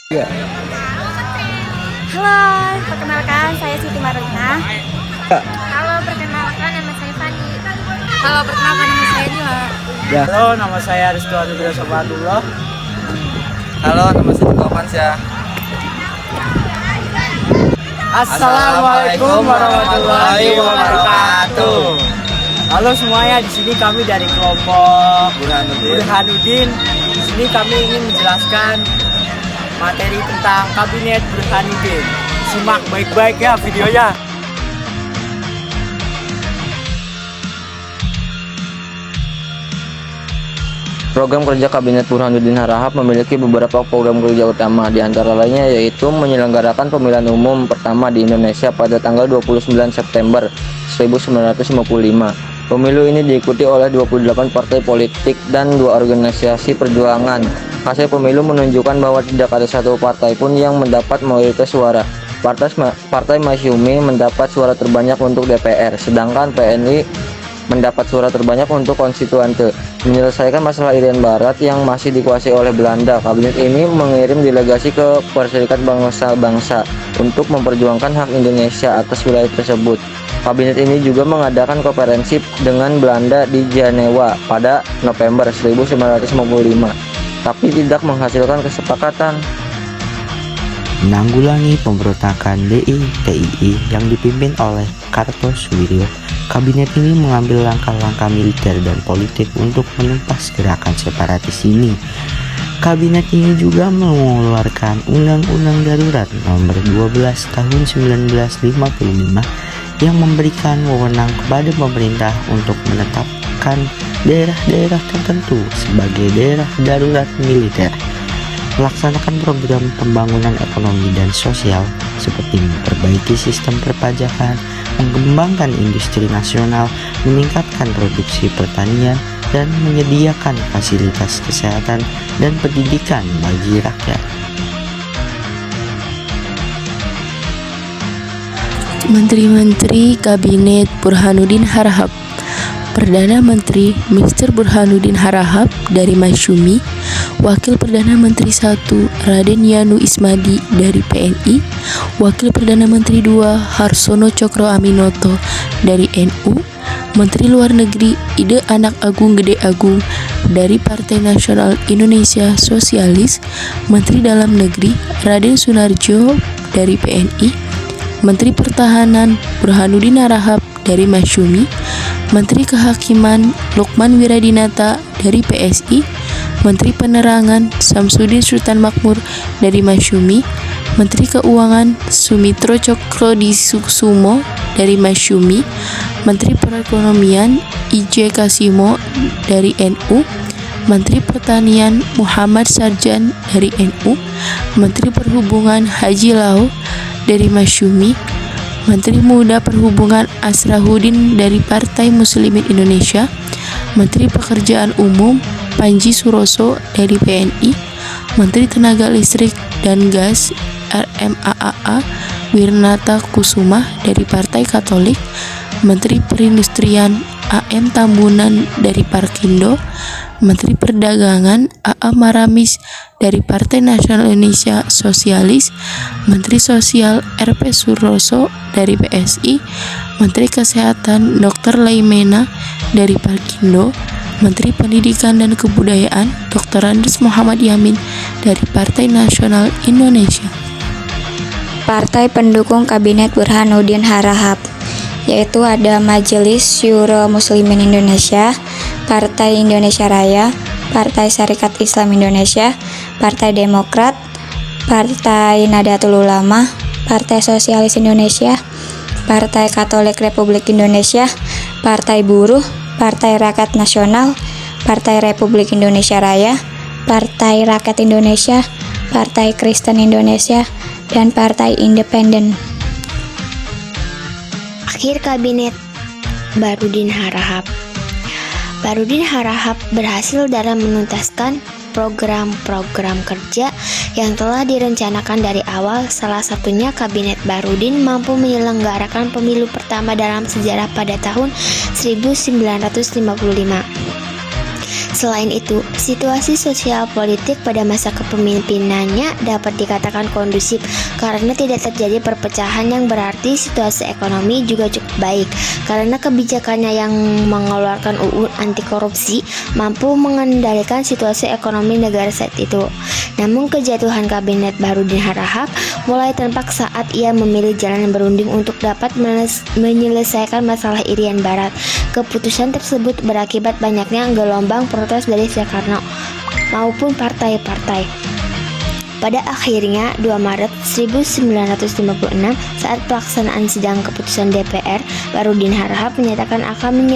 Ya. Halo, perkenalkan saya Siti Marlina. Ya. Halo, perkenalkan nama saya Fani. Halo, perkenalkan nama saya Dila. Ya. Halo, nama saya Rizky Nugraha Sabatullah. Halo, nama saya Topansyah. Assalamualaikum warahmatullahi wabarakatuh. Halo semuanya, di sini kami dari kelompok Burhanuddin. Di sini kami ingin menjelaskan materi tentang Kabinet Burhanuddin. Simak baik-baik ya videonya. Program kerja Kabinet Burhanuddin Harahap memiliki beberapa program kerja utama, di antara lainnya yaitu menyelenggarakan pemilihan umum pertama di Indonesia pada tanggal 29 September 1955. Pemilu ini diikuti oleh 28 partai politik dan 2 organisasi perjuangan. Hasil pemilu menunjukkan bahwa tidak ada satu partai pun yang mendapat mayoritas suara. Partai Masyumi mendapat suara terbanyak untuk DPR, sedangkan PNI mendapat suara terbanyak untuk konstituante. Menyelesaikan masalah Irian Barat yang masih dikuasai oleh Belanda, kabinet ini mengirim delegasi ke Perserikatan Bangsa-Bangsa untuk memperjuangkan hak Indonesia atas wilayah tersebut. Kabinet ini juga mengadakan konferensi dengan Belanda di Jenewa pada November 1955, tapi tidak menghasilkan kesepakatan. Menanggulangi pemberontakan DI yang dipimpin oleh Kartosoewirjo, kabinet ini mengambil langkah-langkah militer dan politik untuk menumpas gerakan separatis ini. Kabinet ini juga mengeluarkan Undang-Undang Darurat Nomor 12 Tahun 1955 yang memberikan wewenang kepada pemerintah untuk menetapkan daerah-daerah tertentu sebagai daerah darurat militer. Melaksanakan program pembangunan ekonomi dan sosial seperti memperbaiki sistem perpajakan, mengembangkan industri nasional, meningkatkan produksi pertanian, dan menyediakan fasilitas kesehatan dan pendidikan bagi rakyat. Menteri-Menteri Kabinet Burhanuddin Harahap. Perdana Menteri Mr. Burhanuddin Harahap dari Masyumi, Wakil Perdana Menteri 1 Raden Yanu Ismadi dari PNI, Wakil Perdana Menteri 2 Harsono Cokro Aminoto dari NU, Menteri Luar Negeri Ide Anak Agung Gede Agung dari Partai Nasional Indonesia Sosialis, Menteri Dalam Negeri Raden Sunarjo dari PNI, Menteri Pertahanan Burhanuddin Harahap dari Masyumi, Menteri Kehakiman Lukman Wiradinata dari PSI, Menteri Penerangan Samsudin Sultan Makmur dari Masyumi, Menteri Keuangan Sumitro Cokrodisusumo dari Masyumi, Menteri Perekonomian IJ Kasimo dari NU, Menteri Pertanian Muhammad Sarjan dari NU, Menteri Perhubungan Haji Lau dari Masyumi, Menteri Muda Perhubungan Asrahuddin dari Partai Muslimin Indonesia, Menteri Pekerjaan Umum Panji Suroso dari PNI, Menteri Tenaga Listrik dan Gas RMAAA Wirnata Kusuma dari Partai Katolik, Menteri Perindustrian AM Tambunan dari Parkindo, Menteri Perdagangan AA Maramis dari Partai Nasional Indonesia Sosialis, Menteri Sosial RP Suroso dari PSI, Menteri Kesehatan Dr. Laimena dari Parkindo, Menteri Pendidikan dan Kebudayaan Dr. Andes Muhammad Yamin dari Partai Nasional Indonesia. Partai pendukung Kabinet Burhanuddin Harahap, yaitu ada Majelis Syuro Muslimin Indonesia, Partai Indonesia Raya, Partai Syarikat Islam Indonesia, Partai Demokrat, Partai Nahdlatul Ulama, Partai Sosialis Indonesia, Partai Katolik Republik Indonesia, Partai Buruh, Partai Rakyat Nasional, Partai Republik Indonesia Raya, Partai Rakyat Indonesia, Partai Kristen Indonesia, dan Partai Independen. Akhir Kabinet Burhanuddin Harahap. Burhanuddin Harahap berhasil dalam menuntaskan program-program kerja yang telah direncanakan dari awal. Salah satunya Kabinet Burhanuddin mampu menyelenggarakan pemilu pertama dalam sejarah pada tahun 1955. Selain itu, situasi sosial politik pada masa kepemimpinannya dapat dikatakan kondusif karena tidak terjadi perpecahan yang berarti situasi ekonomi juga cukup baik karena kebijakannya yang mengeluarkan UU anti korupsi mampu mengendalikan situasi ekonomi negara saat itu. Namun kejatuhan kabinet Baharudin Harahap mulai tampak saat ia memilih jalan berunding untuk dapat menyelesaikan masalah Irian Barat. Keputusan tersebut berakibat banyaknya gelombang protes dari Soekarno maupun partai-partai. Pada akhirnya 2 Maret 1956 saat pelaksanaan sidang keputusan DPR, Baharudin Harahap menyatakan akan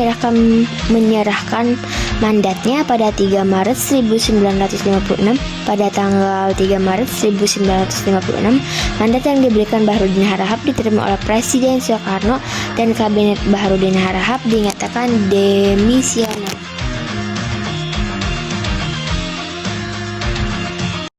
menyerahkan mandatnya pada 3 Maret 1956. Pada tanggal 3 Maret 1956, mandat yang diberikan Baharudin Harahap diterima oleh Presiden Soekarno dan kabinet Baharudin Harahap dinyatakan demisioner.